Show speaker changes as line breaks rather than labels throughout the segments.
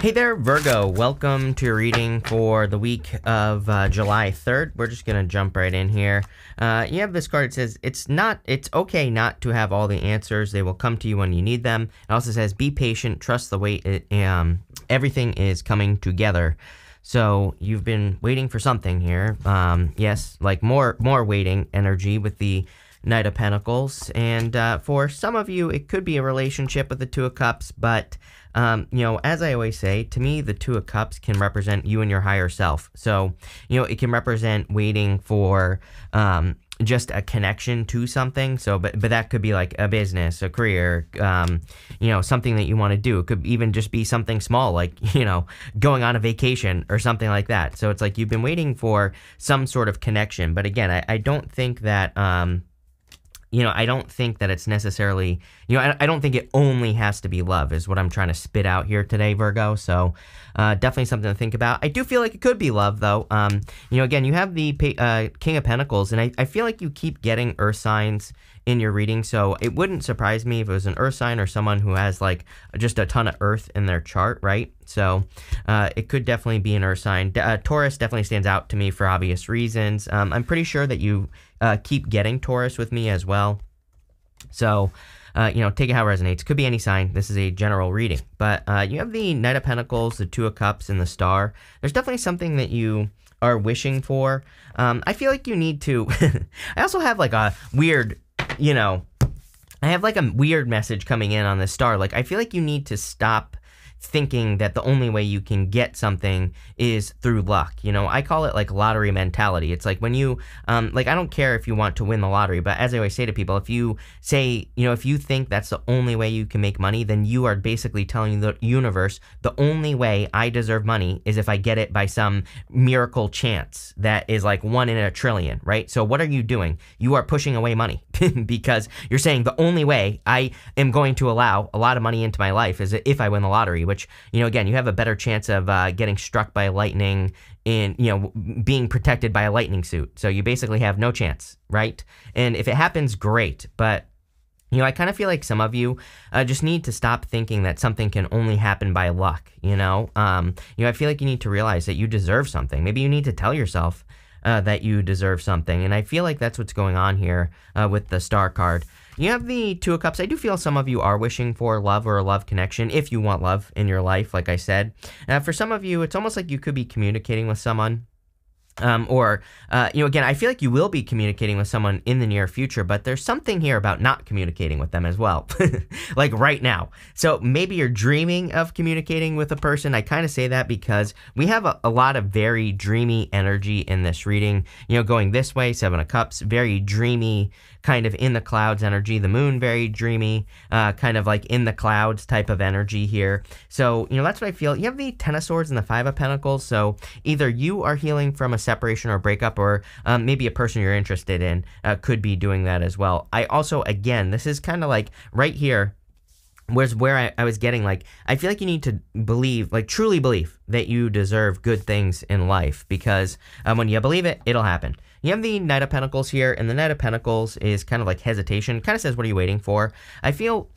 Hey there, Virgo. Welcome to your reading for the week of July 3rd. We're just going to jump right in here. You have this card. It says, it's okay not to have all the answers. They will come to you when you need them. It also says, be patient, trust the wait. Everything is coming together. So you've been waiting for something here. Yes, like more waiting energy with the Knight of Pentacles. And for some of you, it could be a relationship with the Two of Cups, but as I always say, to me, the Two of Cups can represent you and your higher self. So, it can represent waiting for just a connection to something. So, but that could be like a business, a career, something that you want to do. It could even just be something small, like, going on a vacation or something like that. So it's like you've been waiting for some sort of connection. But again, I don't think that... I don't think that it's necessarily, I don't think it only has to be love is what I'm trying to spit out here today, Virgo. So definitely something to think about. I do feel like it could be love, though. Again, you have the King of Pentacles, and I feel like you keep getting earth signs in your reading. So it wouldn't surprise me if it was an earth sign or someone who has like just a ton of earth in their chart, right? So it could definitely be an earth sign. Taurus definitely stands out to me for obvious reasons. I'm pretty sure that you keep getting Taurus with me as well. So, take it how it resonates. Could be any sign. This is a general reading. But you have the Knight of Pentacles, the Two of Cups, and the Star. There's definitely something that you are wishing for. I feel like you need to... I also have like a weird, I have like a weird message coming in on this Star. Like, I feel like you need to stop thinking that the only way you can get something is through luck. I call it like lottery mentality. It's like when you, I don't care if you want to win the lottery, but as I always say to people, if you say, if you think that's the only way you can make money, then you are basically telling the universe, the only way I deserve money is if I get it by some miracle chance that is like 1 in a trillion, right? So what are you doing? You are pushing away money because you're saying the only way I am going to allow a lot of money into my life is if I win the lottery, which, again, you have a better chance of getting struck by lightning and, being protected by a lightning suit. So you basically have no chance, right? And if it happens, great. But, I kind of feel like some of you just need to stop thinking that something can only happen by luck, I feel like you need to realize that you deserve something. Maybe you need to tell yourself that you deserve something. And I feel like that's what's going on here with the Star card. You have the Two of Cups. I do feel some of you are wishing for love or a love connection, if you want love in your life, like I said. For some of you, it's almost like you could be communicating with someone. Again, I feel like you will be communicating with someone in the near future, but there's something here about not communicating with them as well, like right now. So maybe you're dreaming of communicating with a person. I kind of say that because we have a lot of very dreamy energy in this reading, going this way, Seven of Cups, very dreamy, kind of in the clouds energy, the moon, very dreamy, kind of like in the clouds type of energy here. So, that's what I feel. You have the Ten of Swords and the Five of Pentacles. So either you are healing from a separation or breakup, or maybe a person you're interested in could be doing that as well. I also, again, this is kind of like right here was where I was getting like, I feel like you need to believe, like truly believe that you deserve good things in life, because when you believe it, it'll happen. You have the Knight of Pentacles here, and the Knight of Pentacles is kind of like hesitation. Kind of says, what are you waiting for? I feel,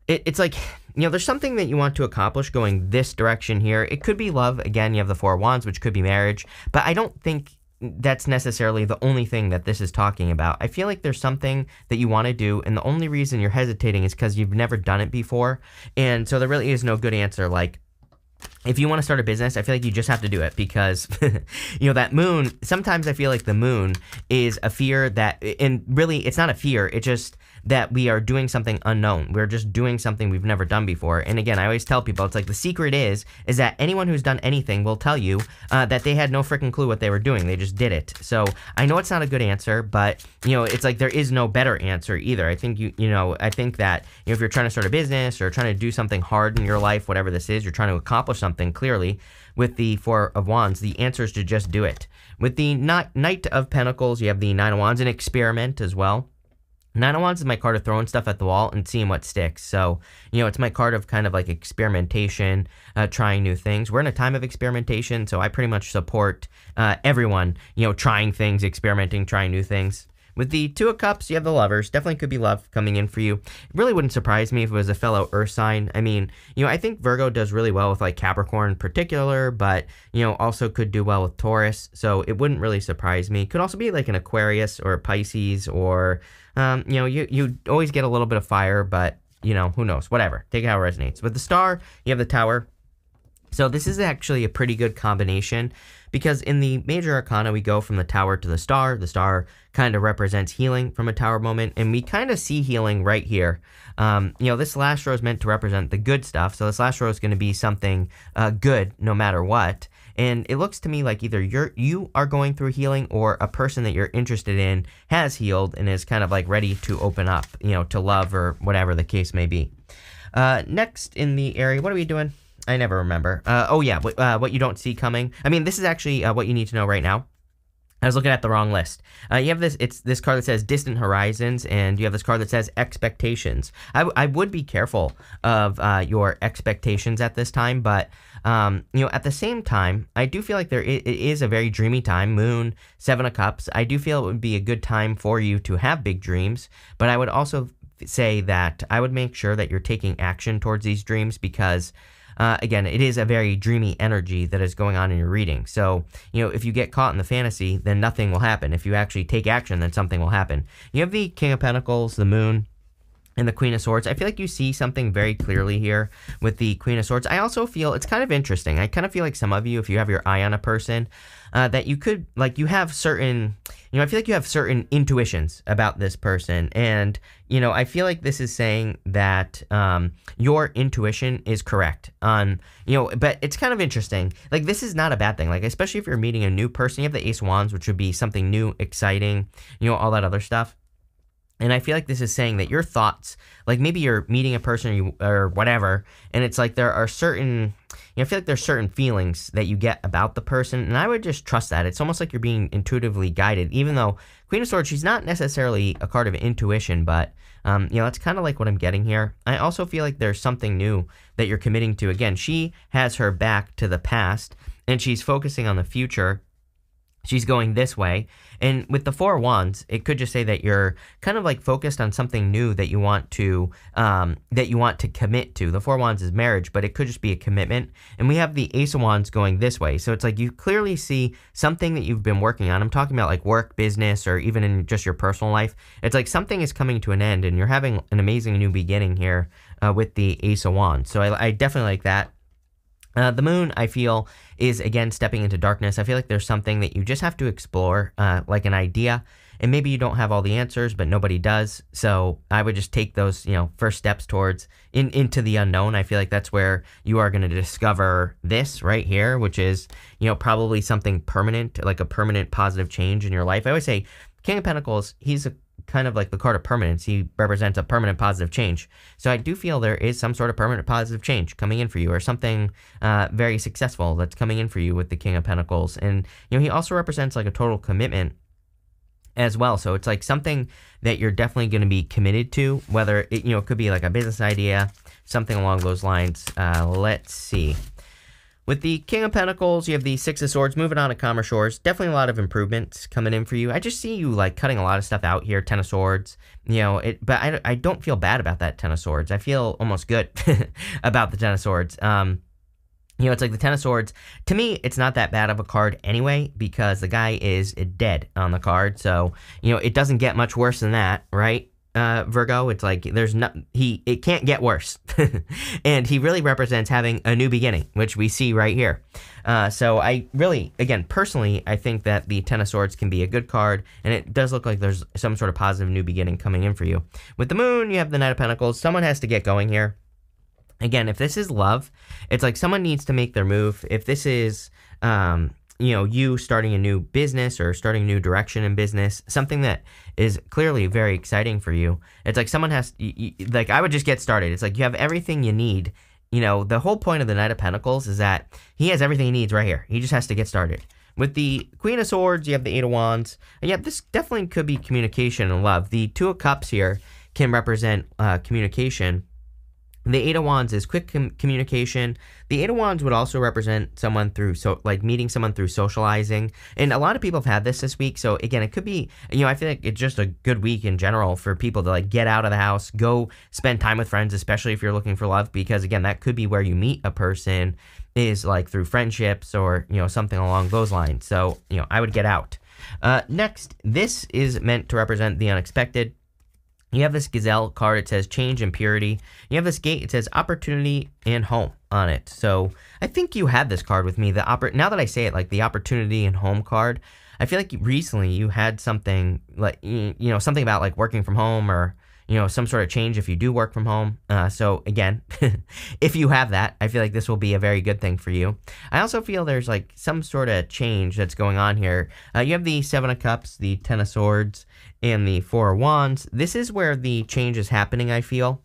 it's like, there's something that you want to accomplish going this direction here. It could be love. Again, you have the Four of Wands, which could be marriage. But I don't think that's necessarily the only thing that this is talking about. I feel like there's something that you want to do, and the only reason you're hesitating is because you've never done it before. And so there really is no good answer. Like, if you want to start a business, I feel like you just have to do it because, that moon, sometimes I feel like the moon is a fear that, and really it's not a fear, it's just that we are doing something unknown. We're just doing something we've never done before. And again, I always tell people, it's like the secret is that anyone who's done anything will tell you that they had no freaking clue what they were doing. They just did it. So I know it's not a good answer, but, it's like there is no better answer either. I think, I think that, if you're trying to start a business or trying to do something hard in your life, whatever this is, you're trying to accomplish something clearly with the Four of Wands, the answer is to just do it. With the Knight of Pentacles, you have the Nine of Wands, an experiment as well. Nine of Wands is my card of throwing stuff at the wall and seeing what sticks. So, it's my card of kind of like experimentation, trying new things. We're in a time of experimentation, so I pretty much support everyone, trying things, experimenting, trying new things. With the Two of Cups, you have the Lovers. Definitely could be love coming in for you. It really wouldn't surprise me if it was a fellow Earth sign. I mean, I think Virgo does really well with like Capricorn in particular, but, also could do well with Taurus. So it wouldn't really surprise me. Could also be like an Aquarius or a Pisces or, you always get a little bit of fire, but, who knows? Whatever. Take it how it resonates. With the Star, you have the Tower. So this is actually a pretty good combination because in the major arcana, we go from the Tower to the Star. The Star kind of represents healing from a Tower moment, and we kind of see healing right here. This last row is meant to represent the good stuff, so this last row is going to be something good no matter what. And it looks to me like either you are going through healing or a person that you're interested in has healed and is kind of like ready to open up, to love or whatever the case may be. Next in the area, what are we doing? I never remember. What you don't see coming. I mean, this is actually what you need to know right now. I was looking at the wrong list. You have this card that says Distant Horizons, and you have this card that says Expectations. I would be careful of your expectations at this time, but at the same time, I do feel like it is a very dreamy time. Moon, Seven of Cups. I do feel it would be a good time for you to have big dreams, but I would also say that I would make sure that you're taking action towards these dreams because again, it is a very dreamy energy that is going on in your reading. So, if you get caught in the fantasy, then nothing will happen. If you actually take action, then something will happen. You have the King of Pentacles, the Moon, and the Queen of Swords. I feel like you see something very clearly here with the Queen of Swords. I also feel it's kind of interesting. I kind of feel like some of you, if you have your eye on a person, that you could, you have certain, I feel like you have certain intuitions about this person. And, I feel like this is saying that your intuition is correct on, but it's kind of interesting. Like, this is not a bad thing. Like, especially if you're meeting a new person, you have the Ace of Wands, which would be something new, exciting, all that other stuff. And I feel like this is saying that your thoughts, like maybe you're meeting a person or whatever, and it's like there are certain, I feel like there's certain feelings that you get about the person, and I would just trust that. It's almost like you're being intuitively guided, even though Queen of Swords, she's not necessarily a card of intuition, but, that's kind of like what I'm getting here. I also feel like there's something new that you're committing to. Again, she has her back to the past, and she's focusing on the future. She's going this way. And with the Four of Wands, it could just say that you're kind of like focused on something new that you want to commit to. The Four of Wands is marriage, but it could just be a commitment. And we have the Ace of Wands going this way. So it's like you clearly see something that you've been working on. I'm talking about like work, business, or even in just your personal life. It's like something is coming to an end and you're having an amazing new beginning here with the Ace of Wands. So I definitely like that. The Moon, I feel, is, again, stepping into darkness. I feel like there's something that you just have to explore, like an idea, and maybe you don't have all the answers, but nobody does, so I would just take those, first steps towards into the unknown. I feel like that's where you are going to discover this right here, which is, probably something permanent, like a permanent positive change in your life. I always say, King of Pentacles, he's kind of like the card of permanence. He represents a permanent positive change. So I do feel there is some sort of permanent positive change coming in for you, or something very successful that's coming in for you with the King of Pentacles. And, he also represents like a total commitment as well. So it's like something that you're definitely going to be committed to, whether it, it could be like a business idea, something along those lines. Let's see. With the King of Pentacles, you have the Six of Swords. Moving on to calmer shores. Definitely a lot of improvements coming in for you. I just see you like cutting a lot of stuff out here. Ten of Swords. But I don't feel bad about that Ten of Swords. I feel almost good about the Ten of Swords. It's like the Ten of Swords. To me, it's not that bad of a card anyway, because the guy is dead on the card. So, it doesn't get much worse than that, right? Virgo, it's like it can't get worse. And he really represents having a new beginning, which we see right here. So I really, again, personally, I think that the Ten of Swords can be a good card, and it does look like there's some sort of positive new beginning coming in for you. With the Moon, you have the Knight of Pentacles. Someone has to get going here. Again, if this is love, it's like someone needs to make their move. If this is, you starting a new business or starting a new direction in business, something that is clearly very exciting for you, it's like someone has, like, I would just get started. It's like you have everything you need. The whole point of the Knight of Pentacles is that he has everything he needs right here. He just has to get started. With the Queen of Swords, you have the Eight of Wands. And yeah, this definitely could be communication and love. The Two of Cups here can represent communication. The Eight of Wands is quick communication. The Eight of Wands would also represent someone through, like meeting someone through socializing. And a lot of people have had this week. So again, it could be, I feel like it's just a good week in general for people to like get out of the house, go spend time with friends, especially if you're looking for love, because again, that could be where you meet a person, is like through friendships or, something along those lines. So, I would get out. Next, this is meant to represent the unexpected. You have this gazelle card. It says change and purity. You have this gate. It says opportunity and home on it. So I think you had this card with me. Now that I say it, like the opportunity and home card, I feel like recently you had something like, something about like working from home or, some sort of change if you do work from home. So again, if you have that, I feel like this will be a very good thing for you. I also feel there's like some sort of change that's going on here. You have the Seven of Cups, the Ten of Swords, and the Four of Wands. This is where the change is happening, I feel.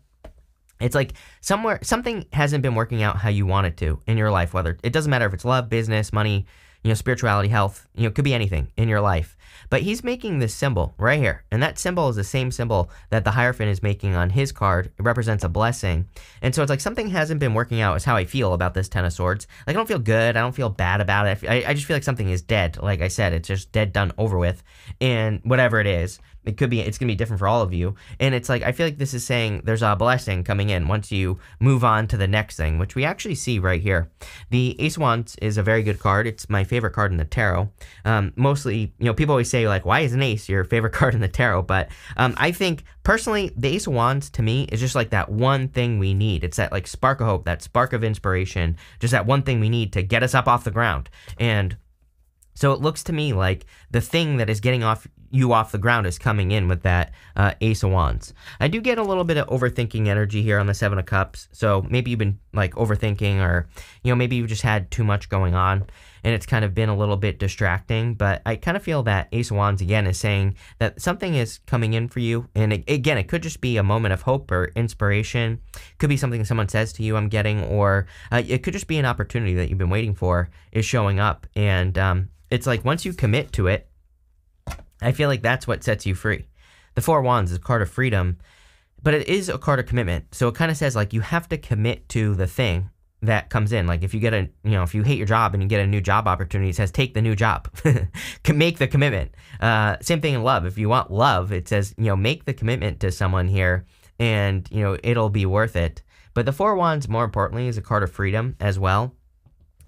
It's like something hasn't been working out how you want it to in your life, whether it doesn't matter if it's love, business, money, spirituality, health, it could be anything in your life. But he's making this symbol right here. And that symbol is the same symbol that the Hierophant is making on his card. It represents a blessing. And so it's like something hasn't been working out is how I feel about this Ten of Swords. Like I don't feel good. I don't feel bad about it. I just feel like something is dead. Like I said, it's just dead, done, over with. And whatever it is, it's going to be different for all of you. And it's like, I feel like this is saying there's a blessing coming in once you move on to the next thing, which we actually see right here. The Ace of Wands is a very good card. It's my favorite card in the tarot. Mostly, people always say like, why is an ace your favorite card in the tarot? But I think personally, the Ace of Wands to me is just like that one thing we need. It's that like spark of hope, that spark of inspiration, just that one thing we need to get us up off the ground. And so it looks to me like the thing that is getting you off the ground is coming in with that Ace of Wands. I do get a little bit of overthinking energy here on the Seven of Cups. So maybe you've been like overthinking, or, maybe you've just had too much going on and it's kind of been a little bit distracting. But I kind of feel that Ace of Wands again is saying that something is coming in for you. And again, it could just be a moment of hope or inspiration. Could be something someone says to you, I'm getting, or it could just be an opportunity that you've been waiting for is showing up. And it's like once you commit to it, I feel like that's what sets you free. The Four of Wands is a card of freedom, but it is a card of commitment. So it kind of says like you have to commit to the thing that comes in. Like if you get if you hate your job and you get a new job opportunity, it says take the new job. Make the commitment. Same thing in love. If you want love, it says, make the commitment to someone here and, it'll be worth it. But the Four of Wands, more importantly, is a card of freedom as well.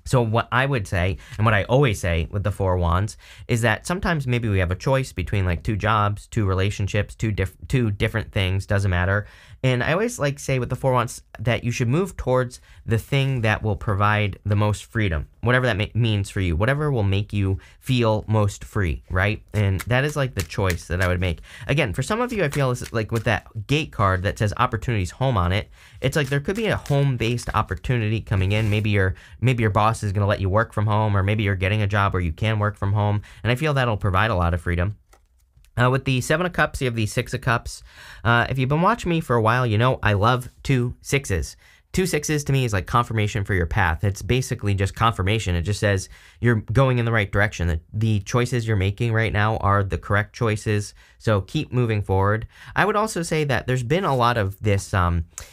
So what I would say, and what I always say with the Four of Wands, is that sometimes maybe we have a choice between like two jobs, two relationships, two different things, doesn't matter. And I always like say with the Four of Wands that you should move towards the thing that will provide the most freedom, whatever that means for you, whatever will make you feel most free, right? And that is like the choice that I would make. Again, for some of you, I feel it's like with that gate card that says opportunities home on it, it's like there could be a home-based opportunity coming in. Maybe your boss is going to let you work from home, or maybe you're getting a job where you can work from home. And I feel that'll provide a lot of freedom. With the Seven of Cups, you have the Six of Cups. If you've been watching me for a while, I love 2 6s. 2 6s to me is like confirmation for your path. It's basically just confirmation. It just says you're going in the right direction. The choices you're making right now are the correct choices. So keep moving forward. I would also say that there's been a lot of this,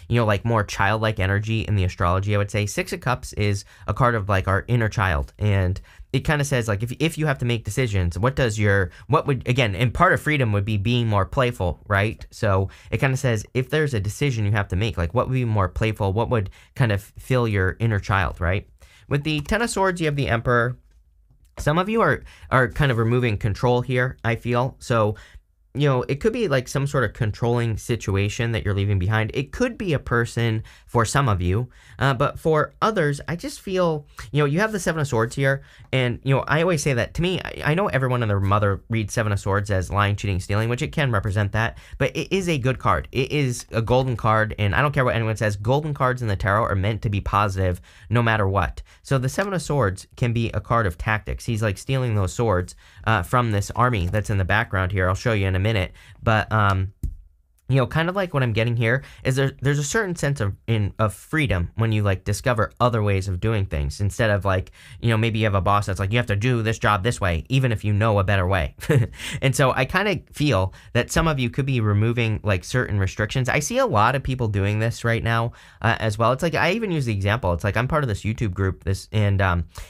like more childlike energy in the astrology. I would say 6 of Cups is a card of like our inner child. And it kind of says like if you have to make decisions, and part of freedom would be being more playful, right? So it kind of says if there's a decision you have to make, like what would be more playful, what would kind of fill your inner child, right? With the Ten of Swords, you have the Emperor. Some of you are kind of removing control here, I feel. So it could be like some sort of controlling situation that you're leaving behind. It could be a person for some of you, but for others, I just feel, you have the Seven of Swords here, and, I always say that to me, I know everyone and their mother reads Seven of Swords as lying, cheating, stealing, which it can represent that, but it is a good card. It is a golden card, and I don't care what anyone says, golden cards in the tarot are meant to be positive no matter what. So the Seven of Swords can be a card of tactics. He's like stealing those swords from this army that's in the background here. I'll show you in a minute, but kind of like what I'm getting here is there's a certain sense of freedom when you like discover other ways of doing things instead of like, maybe you have a boss that's like, you have to do this job this way, even if you know a better way. And so I kind of feel that some of you could be removing like certain restrictions. I see a lot of people doing this right now as well. It's like, I even use the example. It's like, I'm part of this YouTube group, and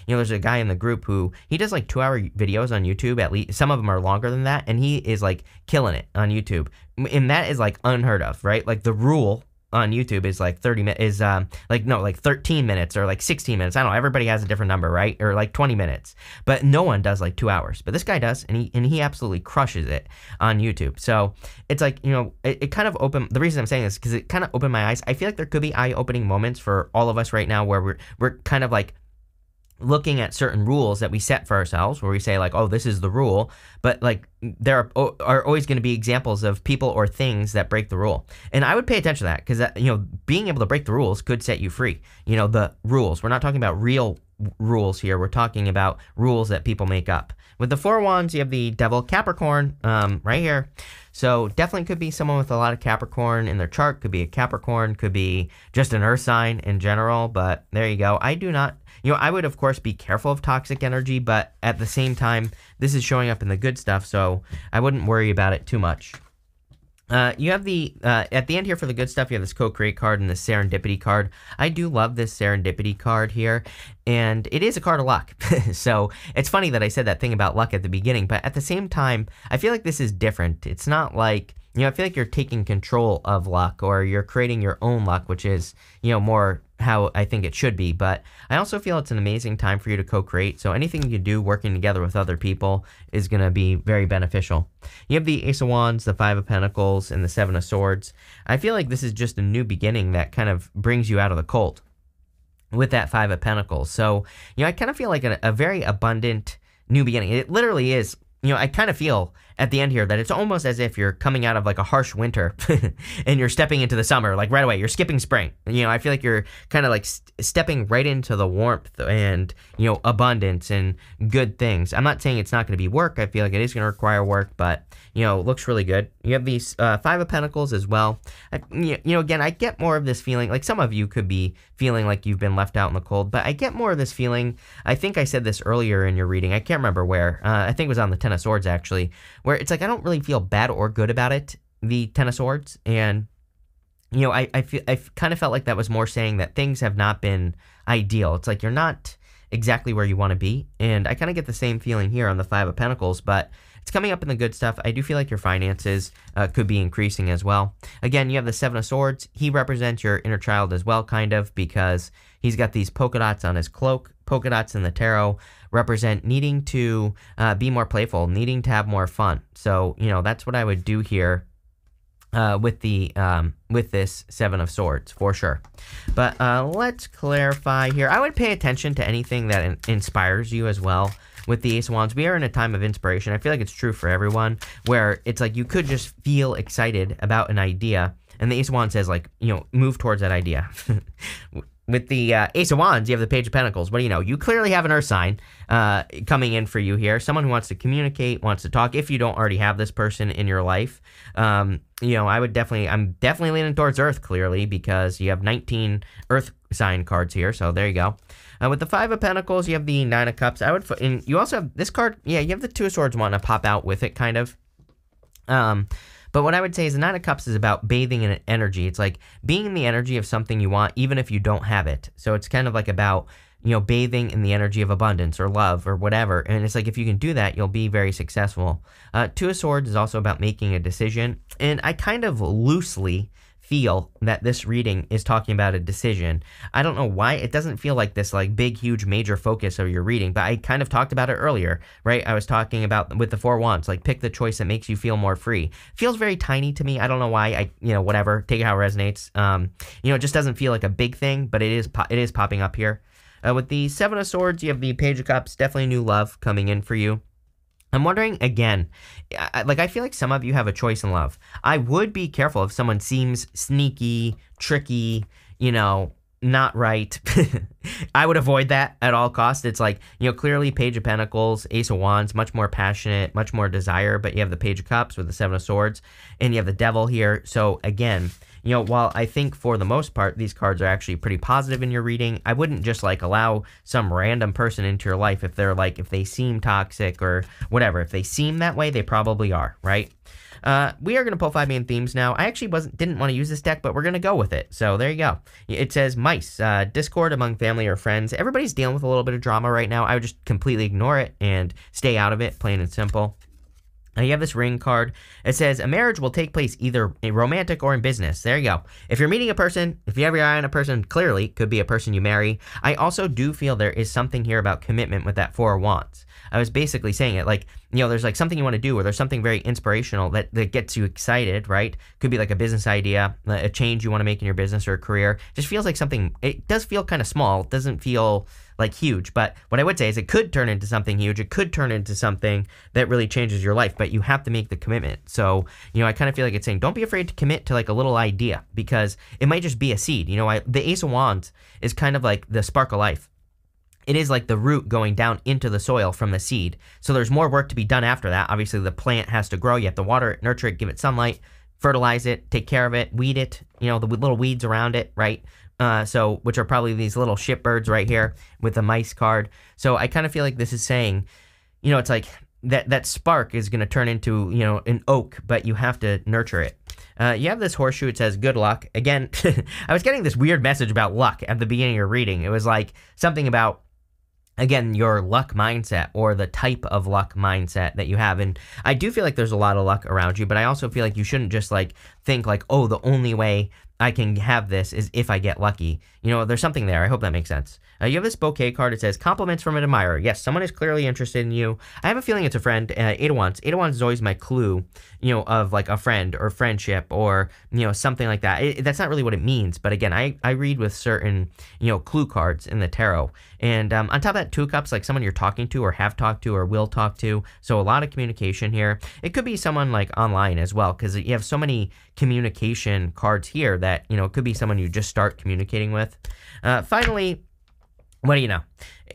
there's a guy in the group who, he does like 2-hour videos on YouTube. At least some of them are longer than that. And he is like killing it on YouTube. And that is like unheard of, right? Like the rule on YouTube is like 30 minutes, is like 13 minutes or like 16 minutes. I don't know. Everybody has a different number, right? Or like 20 minutes, but no one does like 2 hours, but this guy does. And he absolutely crushes it on YouTube. So it's like, it kind of opened, the reason I'm saying this is because it kind of opened my eyes. I feel like there could be eye-opening moments for all of us right now where we're kind of like looking at certain rules that we set for ourselves where we say like, oh, this is the rule, but like there are always going to be examples of people or things that break the rule. And I would pay attention to that because being able to break the rules could set you free. The rules, we're not talking about real rules here. We're talking about rules that people make up. With the 4 wands, you have the devil Capricorn right here. So definitely could be someone with a lot of Capricorn in their chart. Could be a Capricorn, could be just an earth sign in general, but there you go. I do not, I would of course be careful of toxic energy, but at the same time, this is showing up in the good stuff, so I wouldn't worry about it too much. You have at the end here for the good stuff, you have this co-create card and this serendipity card. I do love this serendipity card here, and it is a card of luck. So it's funny that I said that thing about luck at the beginning, but at the same time, I feel like this is different. It's not like, I feel like you're taking control of luck or you're creating your own luck, which is, more how I think it should be. But I also feel it's an amazing time for you to co-create. So anything you do working together with other people is going to be very beneficial. You have the Ace of Wands, the 5 of Pentacles, and the 7 of Swords. I feel like this is just a new beginning that kind of brings you out of the cold with that 5 of Pentacles. So, I kind of feel like a very abundant new beginning. It literally is. I kind of feel at the end here that it's almost as if you're coming out of like a harsh winter and you're stepping into the summer, like right away. You're skipping spring. I feel like you're kind of like stepping right into the warmth and, abundance and good things. I'm not saying it's not going to be work. I feel like it is going to require work, but, looks really good. You have these 5 of Pentacles as well. Again, I get more of this feeling, like some of you could be feeling like you've been left out in the cold, but I get more of this feeling. I think I said this earlier in your reading. I can't remember where. I think it was on the 10 of Swords, actually, where it's like I don't really feel bad or good about it, the 10 of Swords. And, I kind of felt like that was more saying that things have not been ideal. It's like you're not exactly where you want to be. And I kind of get the same feeling here on the 5 of Pentacles, but it's coming up in the good stuff. I do feel like your finances could be increasing as well. Again, you have the 7 of Swords. He represents your inner child as well, kind of, because he's got these polka dots on his cloak. Polka dots in the tarot represent needing to be more playful, needing to have more fun. So, that's what I would do here with this 7 of Swords, for sure. But let's clarify here. I would pay attention to anything that inspires you as well. With the Ace of Wands, we are in a time of inspiration. I feel like it's true for everyone, where it's like you could just feel excited about an idea, and the Ace of Wands says, like, move towards that idea. With the Ace of Wands, you have the Page of Pentacles. What do you know? You clearly have an earth sign coming in for you here. Someone who wants to communicate, wants to talk. If you don't already have this person in your life, I'm definitely leaning towards earth, clearly, because you have 19 earth sign cards here. So there you go. With the 5 of Pentacles, you have the 9 of Cups. And you also have this card. Yeah, you have the 2 of Swords wanting to pop out with it, kind of. But what I would say is the 9 of Cups is about bathing in energy. It's like being in the energy of something you want, even if you don't have it. So it's kind of like about, bathing in the energy of abundance or love or whatever. And it's like, if you can do that, you'll be very successful. 2 of Swords is also about making a decision. And I kind of loosely feel that this reading is talking about a decision. I don't know why. It doesn't feel like this like big, huge, major focus of your reading, but I kind of talked about it earlier, right? I was talking about with the 4 wands, like pick the choice that makes you feel more free. Feels very tiny to me. I don't know why. Whatever, take it how it resonates. It just doesn't feel like a big thing, but it is popping up here. With the 7 of Swords, you have the Page of Cups, definitely new love coming in for you. I'm wondering, again, I feel like some of you have a choice in love. I would be careful if someone seems sneaky, tricky, not right. I would avoid that at all costs. It's like, clearly Page of Pentacles, Ace of Wands, much more passionate, much more desire, but you have the Page of Cups with the Seven of Swords, and you have the Devil here. So again, while I think for the most part these cards are actually pretty positive in your reading, I wouldn't just like allow some random person into your life if they're like, if they seem toxic or whatever. If they seem that way, they probably are, right? We are going to pull 5 main themes now. I actually didn't want to use this deck, but we're going to go with it. So there you go. It says mice, discord among family or friends. Everybody's dealing with a little bit of drama right now. I would just completely ignore it and stay out of it, plain and simple. You have this ring card. It says a marriage will take place either romantic or in business. There you go. If you're meeting a person, if you have your eye on a person, clearly could be a person you marry. I also do feel there is something here about commitment with that Four of Wands. I was basically saying it like, there's like something you want to do, or there's something very inspirational that gets you excited, right? Could be like a business idea, a change you want to make in your business or career. Just feels like something, it does feel kind of small. It doesn't feel like huge, but what I would say is it could turn into something huge. It could turn into something that really changes your life, but you have to make the commitment. So, I kind of feel like it's saying, don't be afraid to commit to like a little idea, because it might just be a seed. The Ace of Wands is kind of like the spark of life. It is like the root going down into the soil from the seed. So there's more work to be done after that. Obviously, the plant has to grow. You have to water it, nurture it, give it sunlight, fertilize it, take care of it, weed it, the little weeds around it, right? Which are probably these little shitbirds right here with the mice card. So I kind of feel like this is saying, it's like that spark is going to turn into, an oak, but you have to nurture it. You have this horseshoe. It says good luck. Again, I was getting this weird message about luck at the beginning of your reading. It was like something about, again, your luck mindset or the type of luck mindset that you have. And I do feel like there's a lot of luck around you, but I also feel like you shouldn't just like think like, oh, the only way I can have this is if I get lucky. There's something there. I hope that makes sense. You have this bouquet card. It says compliments from an admirer. Yes, someone is clearly interested in you. I have a feeling it's a friend. Eight of Wands. Eight of Wands is always my clue, of like a friend or friendship or, something like that. That's not really what it means. But again, I read with certain, clue cards in the tarot. And on top of that, Two of Cups, like someone you're talking to or have talked to or will talk to. So a lot of communication here. It could be someone like online as well, because you have so many communication cards here that, it could be someone you just start communicating with. Finally, what do you know?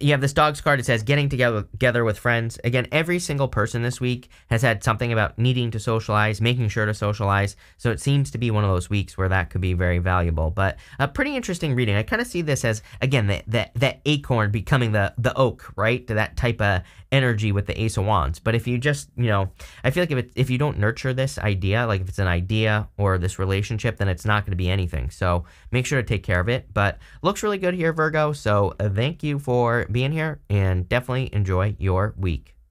You have this dogs card. It says getting together with friends. Again, every single person this week has had something about needing to socialize, making sure to socialize. So it seems to be one of those weeks where that could be very valuable. But a pretty interesting reading. I kind of see this as, again, that acorn becoming the oak, right? To that type of energy with the Ace of Wands. But if you just, I feel like if you don't nurture this idea, like if it's an idea or this relationship, then it's not going to be anything. So make sure to take care of it. But looks really good here, Virgo. So thank you for being here, and definitely enjoy your week.